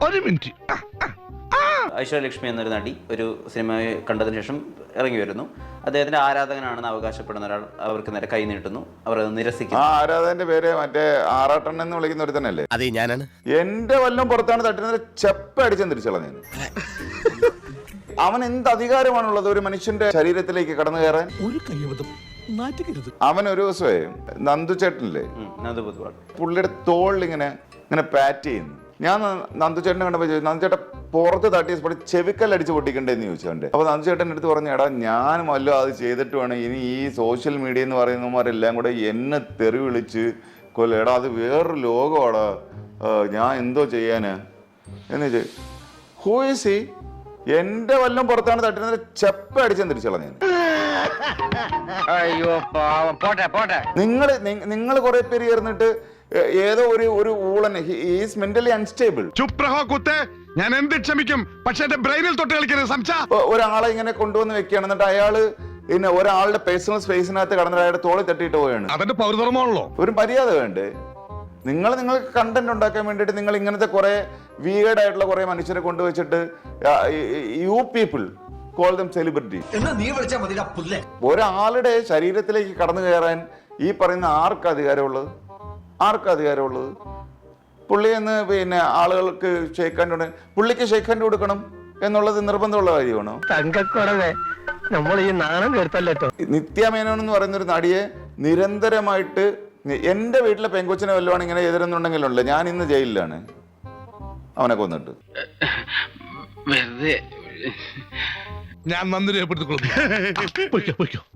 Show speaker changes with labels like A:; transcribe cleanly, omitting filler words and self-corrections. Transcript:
A: ഒരു മിനിറ്റ്.
B: ഐശ്വര്യലക്ഷ്മി എന്നൊരു നടി ഒരു സിനിമ കണ്ടതിന് ശേഷം ഇറങ്ങി വരുന്നു. അദ്ദേഹത്തിന്റെ ആരാധകനാണെന്ന് അവകാശപ്പെടുന്ന ഒരാൾ അവർക്ക് നേരെ കൈ നീട്ടുന്നു. അവർ അത് നിരസിക്കുന്നു.
C: ആ ആരാധകന്റെ പേര് മറ്റേ ആറാട്ടണ്ണൻ എന്ന് വിളിക്കുന്ന ഒരു തന്നെയല്ലേ?
D: അതെ, ഞാനാണ്.
C: എന്റെ വല്ലതും പുറത്താണ് തട്ടുന്നത്, ചെപ്പ അടിച്ചെന്ന് തിരിച്ചളഞ്ഞു. അവൻ എന്ത് അധികാരമാണുള്ളത് ഒരു മനുഷ്യന്റെ ശരീരത്തിലേക്ക് കടന്നു കയറാൻ?
A: ഒരു കയ്യബദ്ധം നാറ്റുകരുത്.
C: അവൻ ഒരു ദിവസമേ നന്ദു ചേട്ടനില്ലേ, പുള്ളിയുടെ തോളിൽ ഇങ്ങനെ പാറ്റ് ചെയ്യുന്നു. ഞാൻ നന്ദു ചേട്ടനെ കണ്ടപ്പോൾ ചോദിച്ചു, നന്ദു ചേട്ടൻ പുറത്ത് തട്ടിയ ചെവിക്കല്ലടിച്ച് പൊട്ടിക്കണ്ടേന്ന് ചോദിച്ചു അവൻ്റെ. അപ്പോൾ നന്ദു ചേട്ടൻ അടുത്ത് പറഞ്ഞു, എടാ ഞാൻ വല്ലോ അത് ചെയ്തിട്ട് വേണം ഇനി ഈ സോഷ്യൽ മീഡിയ എന്ന് പറയുന്നവന്മാരെല്ലാം കൂടെ എന്നെ തെറി വിളിച്ച് കൊല്ല. എടാ അത് വേറൊരു ലോകമാടാ, ഞാൻ എന്തോ ചെയ്യാന് എന്ന് ചോദിച്ചു. Who is he? എന്റെ വല്ലതും പുറത്താണ് തട്ടുന്നത്, ചെപ്പ അടിച്ചെന്ന് തിരിച്ചളഞ്ഞു. നിങ്ങൾ കുറെ പേര് ചേർന്നിട്ട് ഏതോ ഒരു ഊളനെ, ഈസ് മെന്റലി അൺസ്റ്റേബിൾ.
A: ഞാൻ എന്ത് ക്ഷമിക്കും, പക്ഷെ എന്റെ ബ്രെയിനിൽ തൊട്ട് കളിക്കരുത്.
C: ഒരാളെ ഇങ്ങനെ കൊണ്ടുവന്ന് വെക്കുകയാണ്, എന്നിട്ട് അയാള് പിന്നെ ഒരാളുടെ പേഴ്സണൽ സ്പേസിനകത്ത് കടന്നിട്ട് അയാളുടെ തോളി തട്ടിയിട്ട് പോവുകയാണ്.
A: അതെന്റെ പൗരധർമ്മമാണല്ലോ.
C: ഒരു മര്യാദ വേണ്ടേ? നിങ്ങൾക്ക് കണ്ടന്റ് ഉണ്ടാക്കാൻ വേണ്ടിയിട്ട് നിങ്ങൾ ഇങ്ങനത്തെ കുറെ വീഗേഡ് ആയിട്ടുള്ള കുറെ മനുഷ്യരെ കൊണ്ടുവച്ചിട്ട് you people call them celebrity. ഒരാളുടെ ശരീരത്തിലേക്ക് കടന്നു കയറാൻ ഈ പറയുന്ന ആർക്ക് അധികാരമുള്ളത്? പുള്ളി എന്ന് പിന്നെ ആളുകൾക്ക് ഷേക്ക് ഹാൻഡ്, പുള്ളിക്ക് ഷേക്ക് ഹാൻഡ് കൊടുക്കണം എന്നുള്ളത് നിർബന്ധമുള്ള കാര്യമാണോ?
E: നമ്മൾ ഈ നാണം കേട്ടല്ലോ.
C: നിത്യ മേനോൻ എന്ന് പറയുന്ന ഒരു നടിയെ നിരന്തരമായിട്ട്, എന്റെ വീട്ടിലെ പെങ്കൊച്ചിനെ വല്ലതാണ് ഇങ്ങനെ എതിരുന്നുണ്ടെങ്കിലുണ്ട്, ഞാൻ ഇന്ന് ജയിലിലാണ് അവനെ കൊന്നിട്ട്.
A: ഞാൻ നന്ദി രേഖപ്പെടുത്തിക്കൊള്ളുന്നു.